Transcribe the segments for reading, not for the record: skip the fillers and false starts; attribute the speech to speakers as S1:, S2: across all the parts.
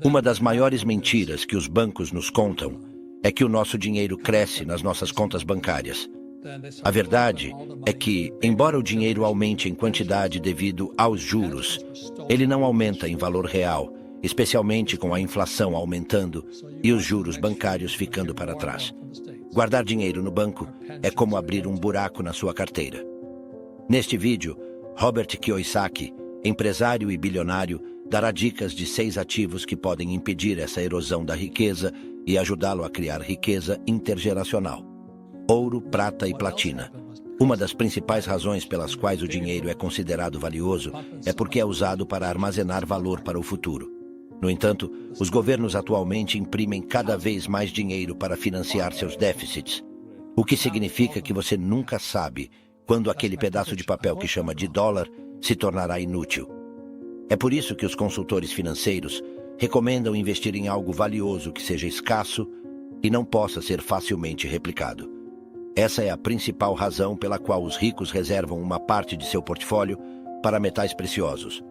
S1: Uma das maiores mentiras que os bancos nos contam é que o nosso dinheiro cresce nas nossas contas bancárias. A verdade é que, embora o dinheiro aumente em quantidade devido aos juros, ele não aumenta em valor real, especialmente com a inflação aumentando e os juros bancários ficando para trás. Guardar dinheiro no banco é como abrir um buraco na sua carteira. Neste vídeo, Robert Kiyosaki, empresário e bilionário, dará dicas de 6 ativos que podem impedir essa erosão da riqueza e ajudá-lo a criar riqueza intergeracional. Ouro, prata e platina. Uma das principais razões pelas quais o dinheiro é considerado valioso é porque é usado para armazenar valor para o futuro. No entanto, os governos atualmente imprimem cada vez mais dinheiro para financiar seus déficits, o que significa que você nunca sabe quando aquele pedaço de papel que chama de dólar se tornará inútil. É por isso que os consultores financeiros recomendam investir em algo valioso que seja escasso e não possa ser facilmente replicado. Essa é a principal razão pela qual os ricos reservam uma parte de seu portfólio para metais preciosos,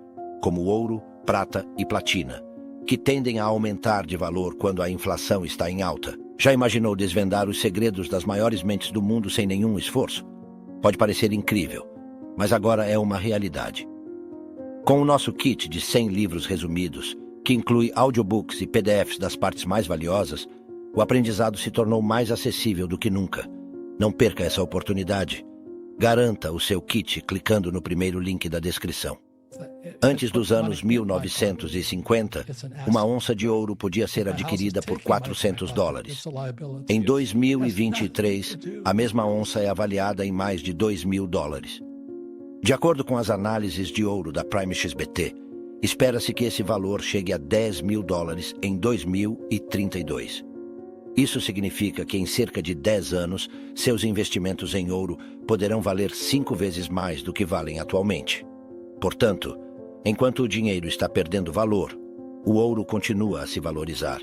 S1: como ouro, prata e platina, que tendem a aumentar de valor quando a inflação está em alta. Já imaginou desvendar os segredos das maiores mentes do mundo sem nenhum esforço? Pode parecer incrível, mas agora é uma realidade. Com o nosso kit de 100 livros resumidos, que inclui audiobooks e PDFs das partes mais valiosas, o aprendizado se tornou mais acessível do que nunca. Não perca essa oportunidade. Garanta o seu kit clicando no primeiro link da descrição. Antes dos anos 1950, uma onça de ouro podia ser adquirida por $400. Em 2023, a mesma onça é avaliada em mais de $2.000. De acordo com as análises de ouro da Prime XBT, espera-se que esse valor chegue a $10.000 em 2032. Isso significa que em cerca de 10 anos, seus investimentos em ouro poderão valer 5 vezes mais do que valem atualmente. Portanto, enquanto o dinheiro está perdendo valor, o ouro continua a se valorizar.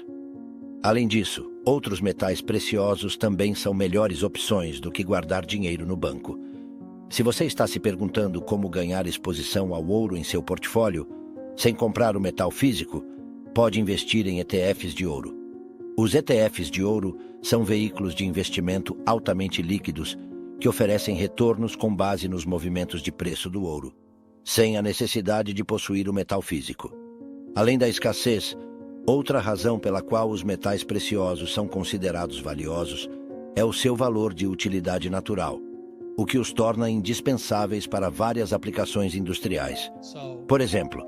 S1: Além disso, outros metais preciosos também são melhores opções do que guardar dinheiro no banco. Se você está se perguntando como ganhar exposição ao ouro em seu portfólio, sem comprar o metal físico, pode investir em ETFs de ouro. Os ETFs de ouro são veículos de investimento altamente líquidos que oferecem retornos com base nos movimentos de preço do ouro, sem a necessidade de possuir o metal físico. Além da escassez, outra razão pela qual os metais preciosos são considerados valiosos é o seu valor de utilidade natural, o que os torna indispensáveis para várias aplicações industriais. Por exemplo,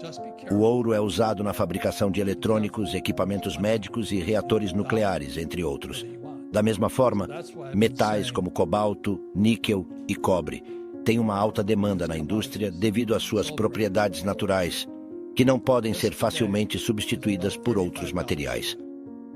S1: o ouro é usado na fabricação de eletrônicos, equipamentos médicos e reatores nucleares, entre outros. Da mesma forma, metais como cobalto, níquel e cobre têm uma alta demanda na indústria devido às suas propriedades naturais, que não podem ser facilmente substituídas por outros materiais.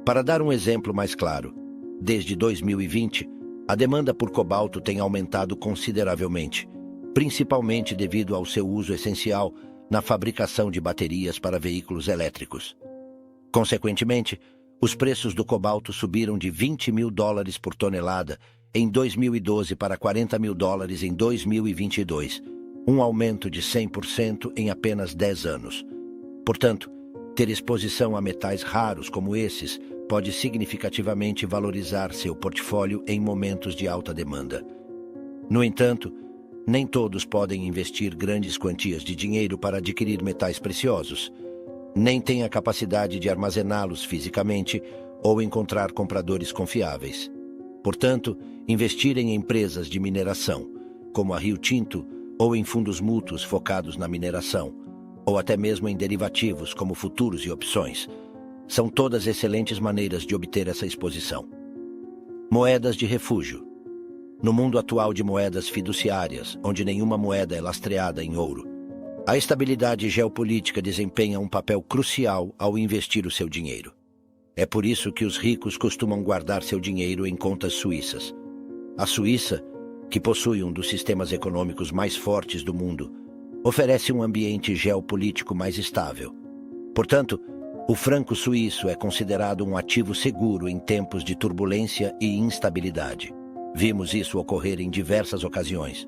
S1: Para dar um exemplo mais claro, desde 2020, a demanda por cobalto tem aumentado consideravelmente, principalmente devido ao seu uso essencial na fabricação de baterias para veículos elétricos. Consequentemente, os preços do cobalto subiram de $20.000 por tonelada em 2012 para $40.000 em 2022, um aumento de 100% em apenas 10 anos. Portanto, ter exposição a metais raros como esses pode significativamente valorizar seu portfólio em momentos de alta demanda. No entanto, nem todos podem investir grandes quantias de dinheiro para adquirir metais preciosos, nem têm a capacidade de armazená-los fisicamente ou encontrar compradores confiáveis. Portanto, investir em empresas de mineração, como a Rio Tinto, ou em fundos mútuos focados na mineração, ou até mesmo em derivativos como futuros e opções, são todas excelentes maneiras de obter essa exposição. Moedas de refúgio. No mundo atual de moedas fiduciárias, onde nenhuma moeda é lastreada em ouro, a estabilidade geopolítica desempenha um papel crucial ao investir o seu dinheiro. É por isso que os ricos costumam guardar seu dinheiro em contas suíças. A Suíça, que possui um dos sistemas econômicos mais fortes do mundo, oferece um ambiente geopolítico mais estável. Portanto, o franco suíço é considerado um ativo seguro em tempos de turbulência e instabilidade. Vimos isso ocorrer em diversas ocasiões.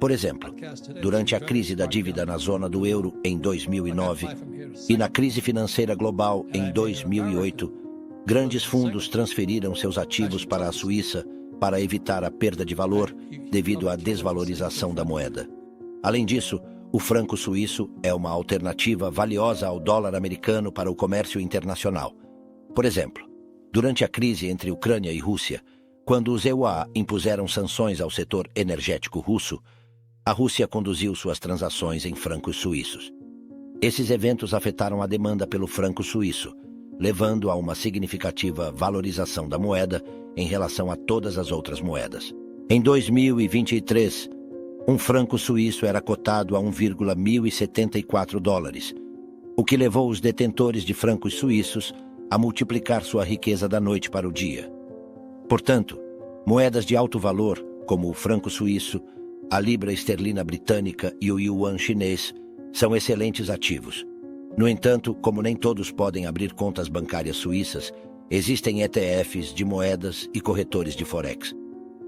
S1: Por exemplo, durante a crise da dívida na zona do euro em 2009 e na crise financeira global em 2008, grandes fundos transferiram seus ativos para a Suíça para evitar a perda de valor devido à desvalorização da moeda. Além disso, o franco suíço é uma alternativa valiosa ao dólar americano para o comércio internacional. Por exemplo, durante a crise entre Ucrânia e Rússia, quando os EUA impuseram sanções ao setor energético russo, a Rússia conduziu suas transações em francos suíços. Esses eventos afetaram a demanda pelo franco suíço, levando a uma significativa valorização da moeda em relação a todas as outras moedas. Em 2023, um franco suíço era cotado a $1,1074, o que levou os detentores de francos suíços a multiplicar sua riqueza da noite para o dia. Portanto, moedas de alto valor, como o franco suíço, a libra esterlina britânica e o yuan chinês, são excelentes ativos. No entanto, como nem todos podem abrir contas bancárias suíças, existem ETFs de moedas e corretores de Forex.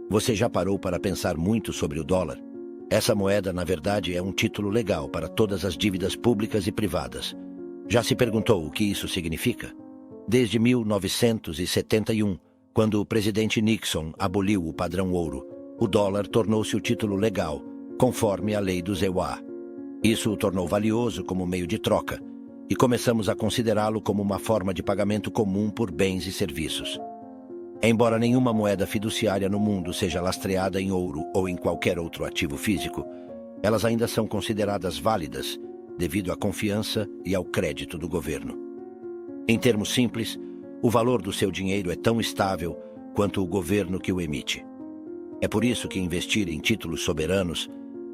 S1: Você já parou para pensar muito sobre o dólar? Essa moeda, na verdade, é um título legal para todas as dívidas públicas e privadas. Já se perguntou o que isso significa? Desde 1971, quando o presidente Nixon aboliu o padrão ouro, o dólar tornou-se o título legal, conforme a lei dos EUA. Isso o tornou valioso como meio de troca, e começamos a considerá-lo como uma forma de pagamento comum por bens e serviços. Embora nenhuma moeda fiduciária no mundo seja lastreada em ouro ou em qualquer outro ativo físico, elas ainda são consideradas válidas devido à confiança e ao crédito do governo. Em termos simples, o valor do seu dinheiro é tão estável quanto o governo que o emite. É por isso que investir em títulos soberanos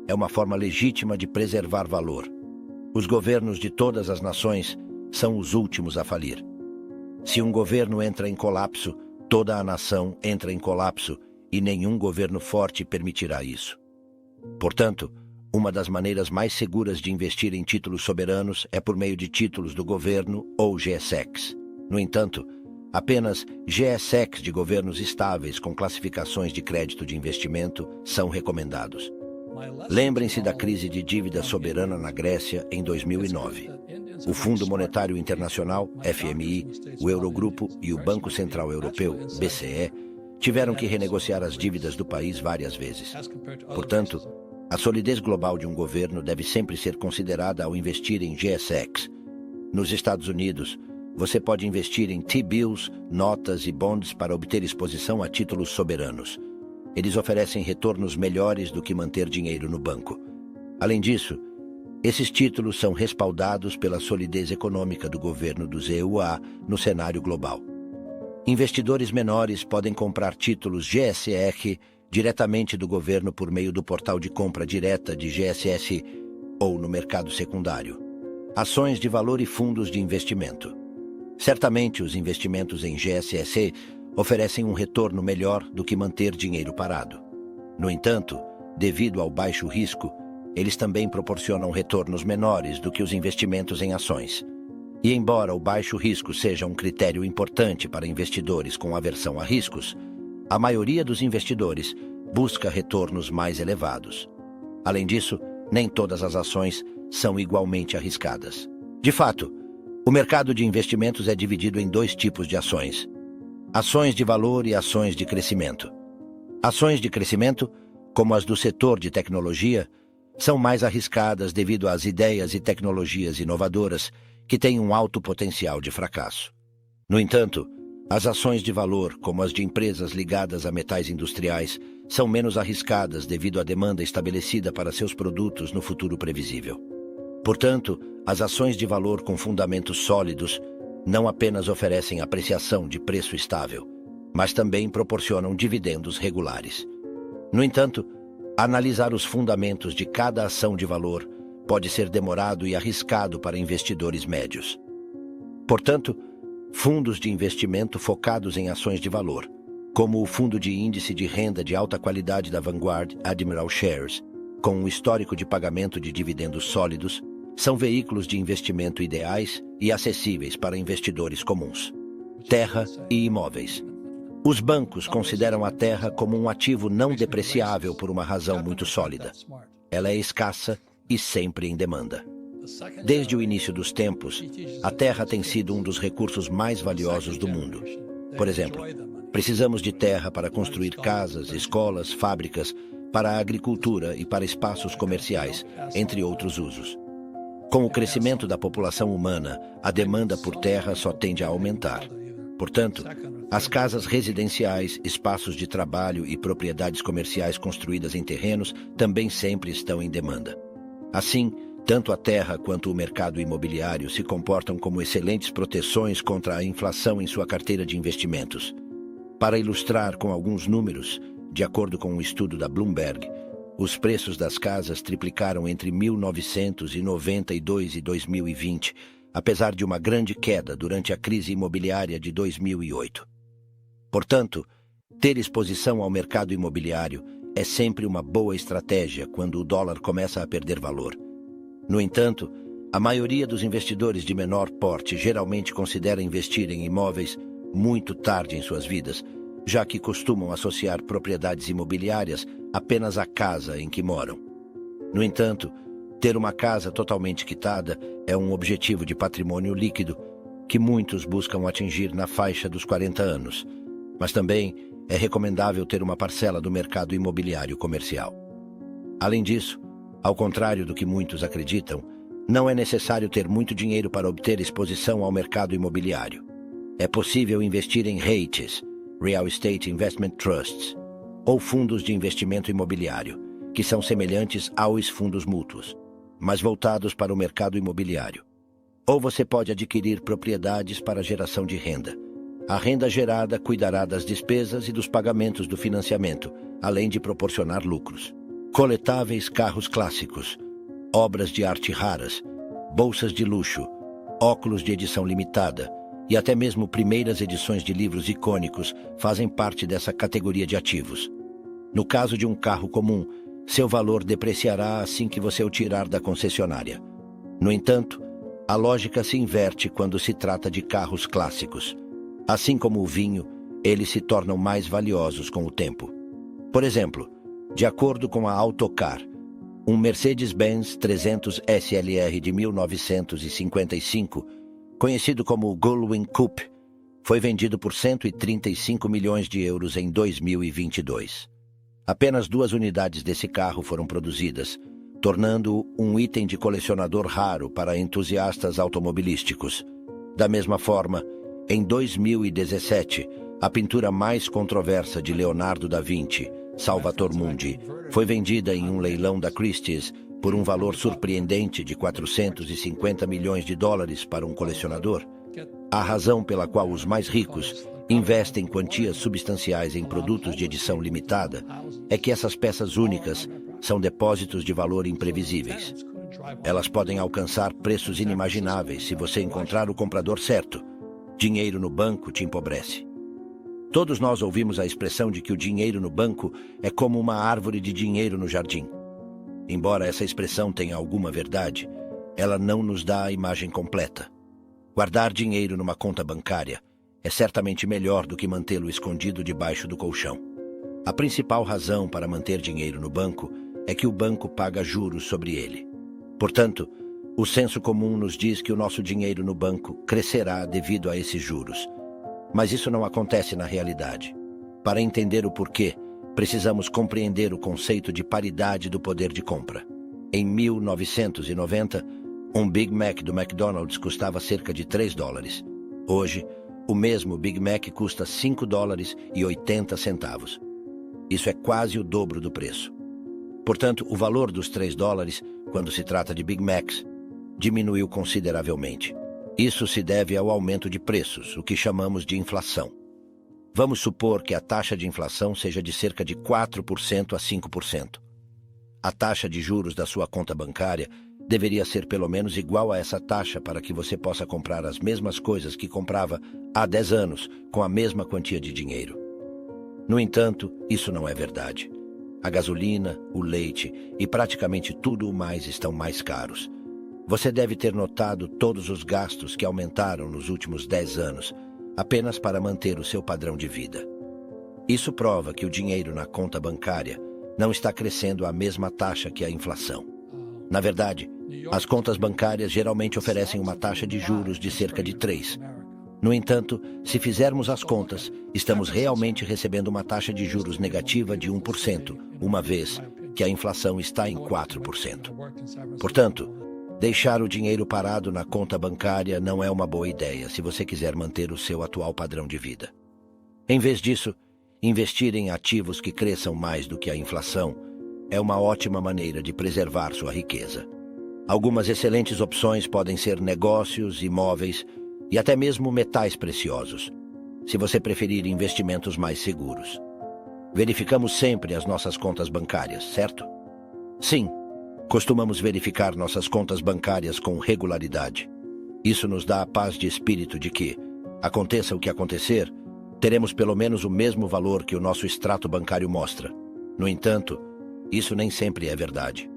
S1: é uma forma legítima de preservar valor. Os governos de todas as nações são os últimos a falir. Se um governo entra em colapso, toda a nação entra em colapso e nenhum governo forte permitirá isso. Portanto, uma das maneiras mais seguras de investir em títulos soberanos é por meio de títulos do governo ou GSECs. No entanto, apenas GSECs de governos estáveis com classificações de crédito de investimento são recomendados. Lembrem-se da crise de dívida soberana na Grécia em 2009. O Fundo Monetário Internacional, FMI, o Eurogrupo e o Banco Central Europeu, BCE, tiveram que renegociar as dívidas do país várias vezes. Portanto, a solidez global de um governo deve sempre ser considerada ao investir em GSECs. Nos Estados Unidos, você pode investir em T-bills, notas e bonds para obter exposição a títulos soberanos. Eles oferecem retornos melhores do que manter dinheiro no banco. Além disso, esses títulos são respaldados pela solidez econômica do governo dos EUA no cenário global. Investidores menores podem comprar títulos GSEC diretamente do governo por meio do portal de compra direta de GSS ou no mercado secundário. Ações de valor e fundos de investimento. Certamente, os investimentos em GSS oferecem um retorno melhor do que manter dinheiro parado. No entanto, devido ao baixo risco, eles também proporcionam retornos menores do que os investimentos em ações. E embora o baixo risco seja um critério importante para investidores com aversão a riscos, a maioria dos investidores busca retornos mais elevados. Além disso, nem todas as ações são igualmente arriscadas. De fato, o mercado de investimentos é dividido em dois tipos de ações: ações de valor e ações de crescimento. Ações de crescimento, como as do setor de tecnologia, são mais arriscadas devido às ideias e tecnologias inovadoras que têm um alto potencial de fracasso. No entanto, as ações de valor, como as de empresas ligadas a metais industriais, são menos arriscadas devido à demanda estabelecida para seus produtos no futuro previsível. Portanto, as ações de valor com fundamentos sólidos não apenas oferecem apreciação de preço estável, mas também proporcionam dividendos regulares. No entanto, analisar os fundamentos de cada ação de valor pode ser demorado e arriscado para investidores médios. Portanto, fundos de investimento focados em ações de valor, como o fundo de índice de renda de alta qualidade da Vanguard Admiral Shares, com um histórico de pagamento de dividendos sólidos, são veículos de investimento ideais e acessíveis para investidores comuns. Terra e imóveis. Os bancos consideram a terra como um ativo não depreciável por uma razão muito sólida. Ela é escassa e sempre em demanda. Desde o início dos tempos, a terra tem sido um dos recursos mais valiosos do mundo. Por exemplo, precisamos de terra para construir casas, escolas, fábricas, para a agricultura e para espaços comerciais, entre outros usos. Com o crescimento da população humana, a demanda por terra só tende a aumentar. Portanto, as casas residenciais, espaços de trabalho e propriedades comerciais construídas em terrenos também sempre estão em demanda. Assim, tanto a terra quanto o mercado imobiliário se comportam como excelentes proteções contra a inflação em sua carteira de investimentos. Para ilustrar com alguns números, de acordo com um estudo da Bloomberg, os preços das casas triplicaram entre 1992 e 2020, apesar de uma grande queda durante a crise imobiliária de 2008. Portanto, ter exposição ao mercado imobiliário é sempre uma boa estratégia quando o dólar começa a perder valor. No entanto, a maioria dos investidores de menor porte geralmente considera investir em imóveis muito tarde em suas vidas, já que costumam associar propriedades imobiliárias apenas à casa em que moram. No entanto, ter uma casa totalmente quitada é um objetivo de patrimônio líquido que muitos buscam atingir na faixa dos 40 anos, mas também é recomendável ter uma parcela do mercado imobiliário comercial. Além disso, ao contrário do que muitos acreditam, não é necessário ter muito dinheiro para obter exposição ao mercado imobiliário. É possível investir em REITs, Real Estate Investment Trusts, ou fundos de investimento imobiliário, que são semelhantes aos fundos mútuos, mas voltados para o mercado imobiliário. Ou você pode adquirir propriedades para geração de renda. A renda gerada cuidará das despesas e dos pagamentos do financiamento, além de proporcionar lucros. Coletáveis carros clássicos, obras de arte raras, bolsas de luxo, óculos de edição limitada e até mesmo primeiras edições de livros icônicos fazem parte dessa categoria de ativos. No caso de um carro comum, seu valor depreciará assim que você o tirar da concessionária. No entanto, a lógica se inverte quando se trata de carros clássicos. Assim como o vinho, eles se tornam mais valiosos com o tempo. Por exemplo, de acordo com a Autocar, um Mercedes-Benz 300 SLR de 1955, conhecido como Gullwing Coupe, foi vendido por 135 milhões de euros em 2022. Apenas 2 unidades desse carro foram produzidas, tornando-o um item de colecionador raro para entusiastas automobilísticos. Da mesma forma, em 2017, a pintura mais controversa de Leonardo da Vinci, Salvator Mundi, foi vendida em um leilão da Christie's por um valor surpreendente de 450 milhões de dólares para um colecionador. A razão pela qual os mais ricos investem quantias substanciais em produtos de edição limitada é que essas peças únicas são depósitos de valor imprevisíveis. Elas podem alcançar preços inimagináveis se você encontrar o comprador certo. Dinheiro no banco te empobrece. Todos nós ouvimos a expressão de que o dinheiro no banco é como uma árvore de dinheiro no jardim. Embora essa expressão tenha alguma verdade, ela não nos dá a imagem completa. Guardar dinheiro numa conta bancária é certamente melhor do que mantê-lo escondido debaixo do colchão. A principal razão para manter dinheiro no banco é que o banco paga juros sobre ele. Portanto, o senso comum nos diz que o nosso dinheiro no banco crescerá devido a esses juros. Mas isso não acontece na realidade. Para entender o porquê, precisamos compreender o conceito de paridade do poder de compra. Em 1990, um Big Mac do McDonald's custava cerca de $3. Hoje, o mesmo Big Mac custa $5,80. Isso é quase o dobro do preço. Portanto, o valor dos $3, quando se trata de Big Macs, diminuiu consideravelmente. Isso se deve ao aumento de preços, o que chamamos de inflação. Vamos supor que a taxa de inflação seja de cerca de 4% a 5%. A taxa de juros da sua conta bancária deveria ser pelo menos igual a essa taxa para que você possa comprar as mesmas coisas que comprava há 10 anos com a mesma quantia de dinheiro. No entanto, isso não é verdade. A gasolina, o leite e praticamente tudo o mais estão mais caros. Você deve ter notado todos os gastos que aumentaram nos últimos 10 anos, apenas para manter o seu padrão de vida. Isso prova que o dinheiro na conta bancária não está crescendo à mesma taxa que a inflação. Na verdade, as contas bancárias geralmente oferecem uma taxa de juros de cerca de 3%. No entanto, se fizermos as contas, estamos realmente recebendo uma taxa de juros negativa de 1%, uma vez que a inflação está em 4%. Portanto, deixar o dinheiro parado na conta bancária não é uma boa ideia se você quiser manter o seu atual padrão de vida. Em vez disso, investir em ativos que cresçam mais do que a inflação é uma ótima maneira de preservar sua riqueza. Algumas excelentes opções podem ser negócios, imóveis e até mesmo metais preciosos, se você preferir investimentos mais seguros. Verificamos sempre as nossas contas bancárias, certo? Sim, costumamos verificar nossas contas bancárias com regularidade. Isso nos dá a paz de espírito de que, aconteça o que acontecer, teremos pelo menos o mesmo valor que o nosso extrato bancário mostra. No entanto, isso nem sempre é verdade.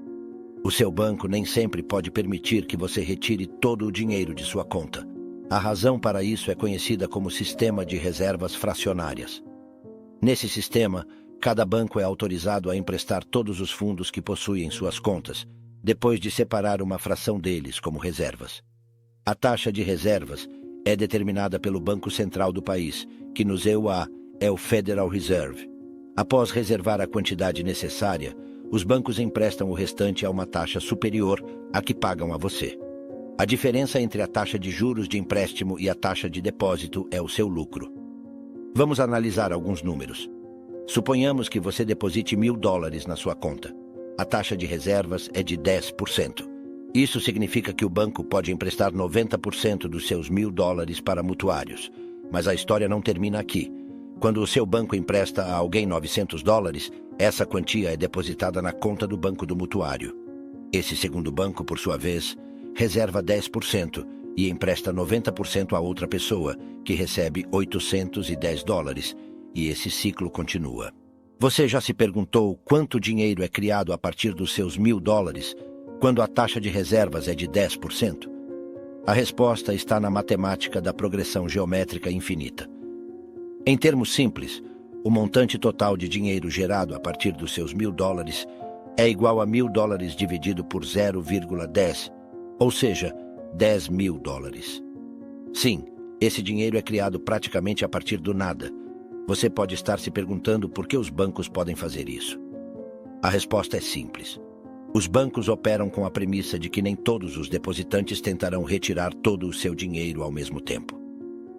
S1: O seu banco nem sempre pode permitir que você retire todo o dinheiro de sua conta. A razão para isso é conhecida como Sistema de Reservas Fracionárias. Nesse sistema, cada banco é autorizado a emprestar todos os fundos que possui em suas contas, depois de separar uma fração deles como reservas. A taxa de reservas é determinada pelo Banco Central do país, que no EUA é o Federal Reserve. Após reservar a quantidade necessária, os bancos emprestam o restante a uma taxa superior à que pagam a você. A diferença entre a taxa de juros de empréstimo e a taxa de depósito é o seu lucro. Vamos analisar alguns números. Suponhamos que você deposite $1.000 na sua conta. A taxa de reservas é de 10%. Isso significa que o banco pode emprestar 90% dos seus $1.000 para mutuários. Mas a história não termina aqui. Quando o seu banco empresta a alguém $900, essa quantia é depositada na conta do banco do mutuário. Esse segundo banco, por sua vez, reserva 10% e empresta 90% a outra pessoa, que recebe $810, e esse ciclo continua. Você já se perguntou quanto dinheiro é criado a partir dos seus $1.000 quando a taxa de reservas é de 10%? A resposta está na matemática da progressão geométrica infinita. Em termos simples, o montante total de dinheiro gerado a partir dos seus $1.000 é igual a $1.000 dividido por 0,10, ou seja, $10.000. Sim, esse dinheiro é criado praticamente a partir do nada. Você pode estar se perguntando por que os bancos podem fazer isso. A resposta é simples. Os bancos operam com a premissa de que nem todos os depositantes tentarão retirar todo o seu dinheiro ao mesmo tempo.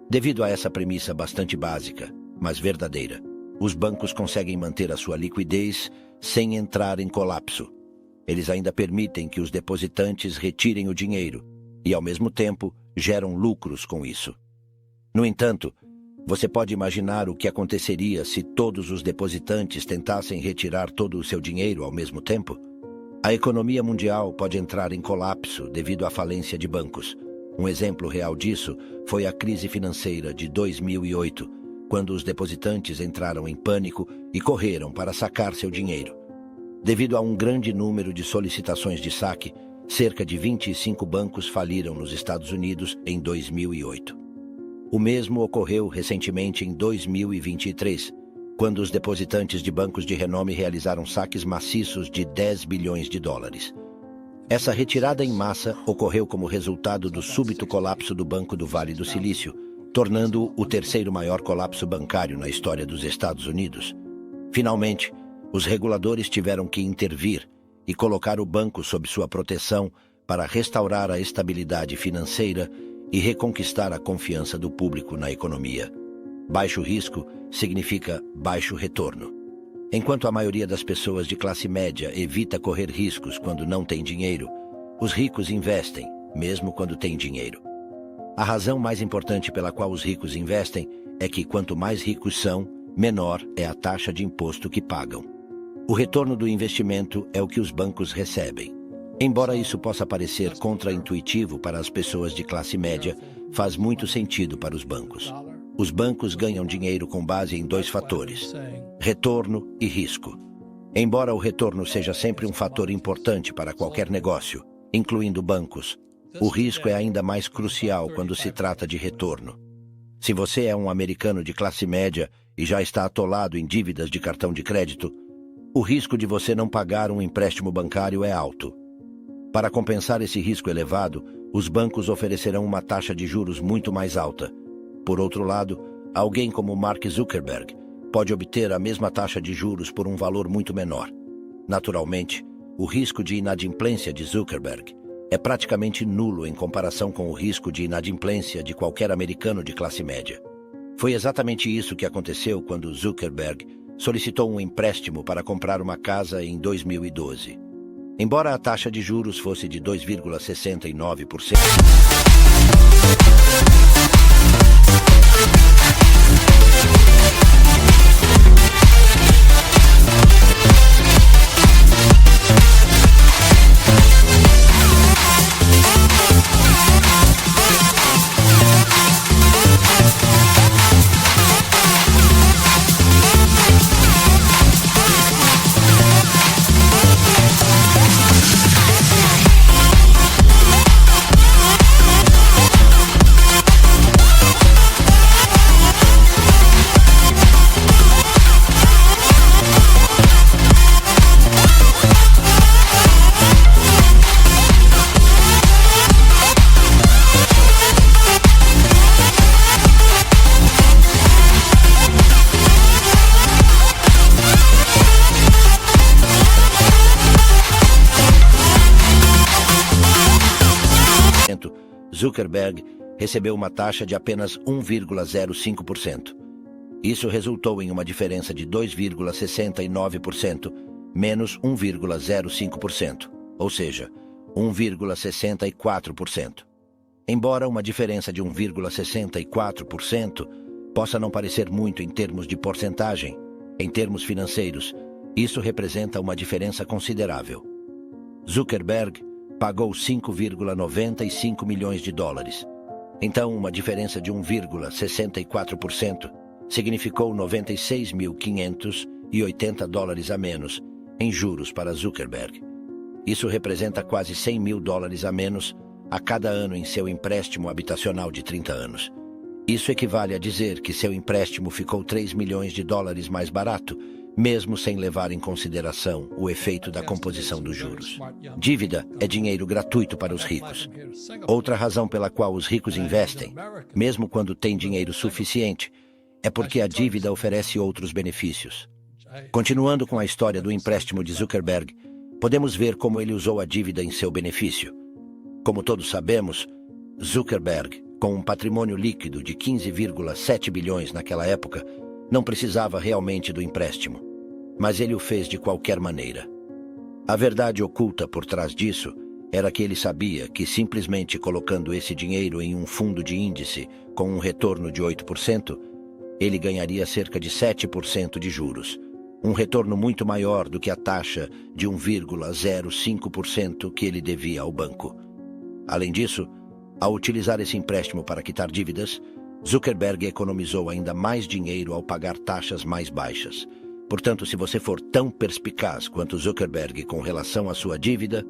S1: Devido a essa premissa bastante básica, mas verdadeira, os bancos conseguem manter a sua liquidez sem entrar em colapso. Eles ainda permitem que os depositantes retirem o dinheiro e, ao mesmo tempo, geram lucros com isso. No entanto, você pode imaginar o que aconteceria se todos os depositantes tentassem retirar todo o seu dinheiro ao mesmo tempo? A economia mundial pode entrar em colapso devido à falência de bancos. Um exemplo real disso foi a crise financeira de 2008, quando os depositantes entraram em pânico e correram para sacar seu dinheiro. Devido a um grande número de solicitações de saque, cerca de 25 bancos faliram nos Estados Unidos em 2008. O mesmo ocorreu recentemente em 2023, quando os depositantes de bancos de renome realizaram saques maciços de $10 bilhões. Essa retirada em massa ocorreu como resultado do súbito colapso do Banco do Vale do Silício, tornando-o o terceiro maior colapso bancário na história dos Estados Unidos. Finalmente, os reguladores tiveram que intervir e colocar o banco sob sua proteção para restaurar a estabilidade financeira e reconquistar a confiança do público na economia. Baixo risco significa baixo retorno. Enquanto a maioria das pessoas de classe média evita correr riscos quando não tem dinheiro, os ricos investem, mesmo quando têm dinheiro. A razão mais importante pela qual os ricos investem é que quanto mais ricos são, menor é a taxa de imposto que pagam. O retorno do investimento é o que os bancos recebem. Embora isso possa parecer contraintuitivo para as pessoas de classe média, faz muito sentido para os bancos. Os bancos ganham dinheiro com base em dois fatores: retorno e risco. Embora o retorno seja sempre um fator importante para qualquer negócio, incluindo bancos, o risco é ainda mais crucial quando se trata de retorno. Se você é um americano de classe média e já está atolado em dívidas de cartão de crédito, o risco de você não pagar um empréstimo bancário é alto. Para compensar esse risco elevado, os bancos oferecerão uma taxa de juros muito mais alta. Por outro lado, alguém como Mark Zuckerberg pode obter a mesma taxa de juros por um valor muito menor. Naturalmente, o risco de inadimplência de Zuckerberg é praticamente nulo em comparação com o risco de inadimplência de qualquer americano de classe média. Foi exatamente isso que aconteceu quando Zuckerberg solicitou um empréstimo para comprar uma casa em 2012. Embora a taxa de juros fosse de 2,69%, Zuckerberg recebeu uma taxa de apenas 1,05%. Isso resultou em uma diferença de 2,69% menos 1,05%, ou seja, 1,64%. Embora uma diferença de 1,64% possa não parecer muito em termos de porcentagem, em termos financeiros, isso representa uma diferença considerável. Zuckerberg pagou 5,95 milhões de dólares. Então, uma diferença de 1,64% significou 96.580 dólares a menos em juros para Zuckerberg. Isso representa quase 100 mil dólares a menos a cada ano em seu empréstimo habitacional de 30 anos. Isso equivale a dizer que seu empréstimo ficou 3 milhões de dólares mais barato, mesmo sem levar em consideração o efeito da composição dos juros. Dívida é dinheiro gratuito para os ricos. Outra razão pela qual os ricos investem, mesmo quando têm dinheiro suficiente, é porque a dívida oferece outros benefícios. Continuando com a história do empréstimo de Zuckerberg, podemos ver como ele usou a dívida em seu benefício. Como todos sabemos, Zuckerberg, com um patrimônio líquido de 15,7 bilhões naquela época, não precisava realmente do empréstimo, mas ele o fez de qualquer maneira. A verdade oculta por trás disso era que ele sabia que simplesmente colocando esse dinheiro em um fundo de índice com um retorno de 8%, ele ganharia cerca de 7% de juros, um retorno muito maior do que a taxa de 1,05% que ele devia ao banco. Além disso, ao utilizar esse empréstimo para quitar dívidas, Zuckerberg economizou ainda mais dinheiro ao pagar taxas mais baixas. Portanto, se você for tão perspicaz quanto Zuckerberg com relação à sua dívida,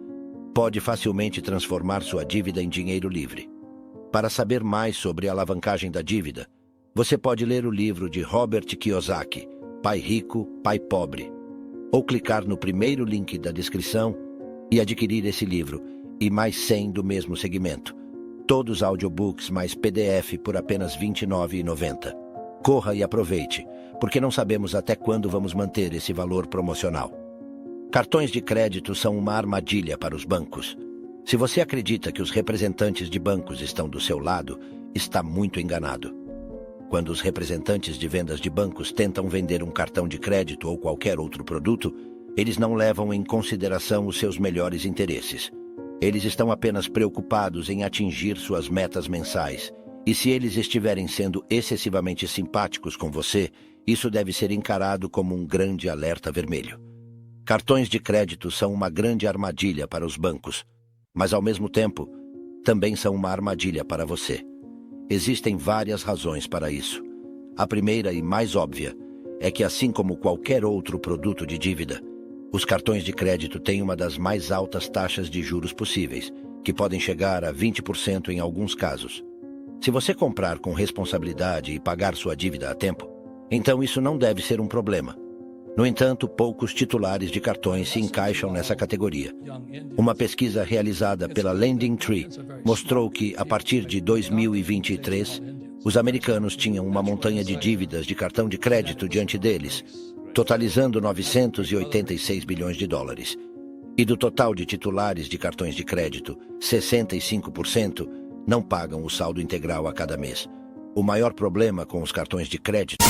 S1: pode facilmente transformar sua dívida em dinheiro livre. Para saber mais sobre a alavancagem da dívida, você pode ler o livro de Robert Kiyosaki, Pai Rico, Pai Pobre, ou clicar no primeiro link da descrição e adquirir esse livro e mais 100 do mesmo segmento. Todos audiobooks mais PDF por apenas R$ 29,90. Corra e aproveite, porque não sabemos até quando vamos manter esse valor promocional. Cartões de crédito são uma armadilha para os bancos. Se você acredita que os representantes de bancos estão do seu lado, está muito enganado. Quando os representantes de vendas de bancos tentam vender um cartão de crédito ou qualquer outro produto, eles não levam em consideração os seus melhores interesses. Eles estão apenas preocupados em atingir suas metas mensais. E se eles estiverem sendo excessivamente simpáticos com você, isso deve ser encarado como um grande alerta vermelho. Cartões de crédito são uma grande armadilha para os bancos, mas ao mesmo tempo, também são uma armadilha para você. Existem várias razões para isso. A primeira e mais óbvia é que, assim como qualquer outro produto de dívida, os cartões de crédito têm uma das mais altas taxas de juros possíveis, que podem chegar a 20% em alguns casos. Se você comprar com responsabilidade e pagar sua dívida a tempo, então isso não deve ser um problema. No entanto, poucos titulares de cartões se encaixam nessa categoria. Uma pesquisa realizada pela LendingTree mostrou que, a partir de 2023, os americanos tinham uma montanha de dívidas de cartão de crédito diante deles, totalizando 986 bilhões de dólares. E do total de titulares de cartões de crédito, 65% não pagam o saldo integral a cada mês. O maior problema com os cartões de crédito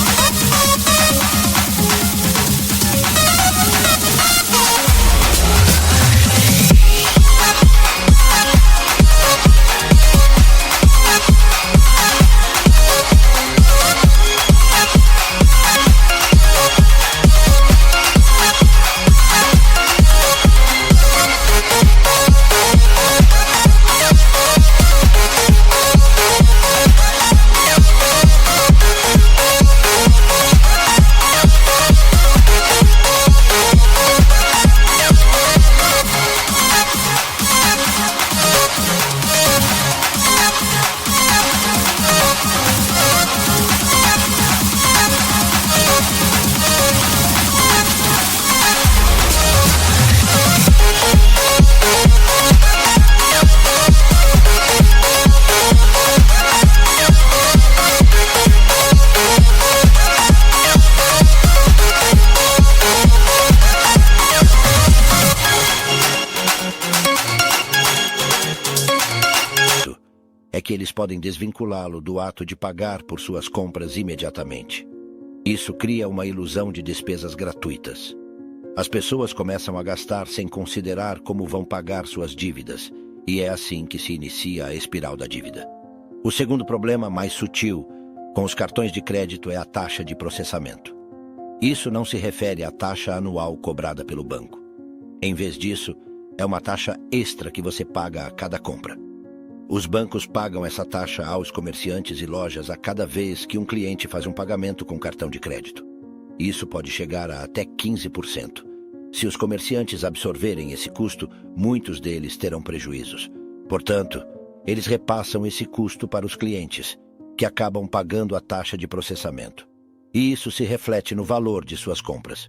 S1: é que eles podem desvinculá-lo do ato de pagar por suas compras imediatamente. Isso cria uma ilusão de despesas gratuitas. As pessoas começam a gastar sem considerar como vão pagar suas dívidas, e é assim que se inicia a espiral da dívida. O segundo problema, mais sutil, com os cartões de crédito é a taxa de processamento. Isso não se refere à taxa anual cobrada pelo banco. Em vez disso, é uma taxa extra que você paga a cada compra. Os bancos pagam essa taxa aos comerciantes e lojas a cada vez que um cliente faz um pagamento com cartão de crédito. Isso pode chegar a até 15%. Se os comerciantes absorverem esse custo, muitos deles terão prejuízos. Portanto, eles repassam esse custo para os clientes, que acabam pagando a taxa de processamento. E isso se reflete no valor de suas compras.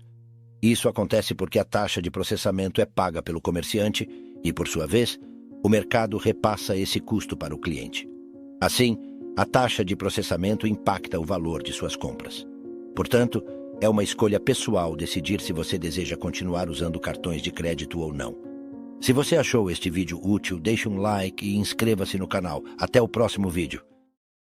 S1: Isso acontece porque a taxa de processamento é paga pelo comerciante e, por sua vez, o mercado repassa esse custo para o cliente. Assim, a taxa de processamento impacta o valor de suas compras. Portanto, é uma escolha pessoal decidir se você deseja continuar usando cartões de crédito ou não. Se você achou este vídeo útil, deixe um like e inscreva-se no canal. Até o próximo vídeo.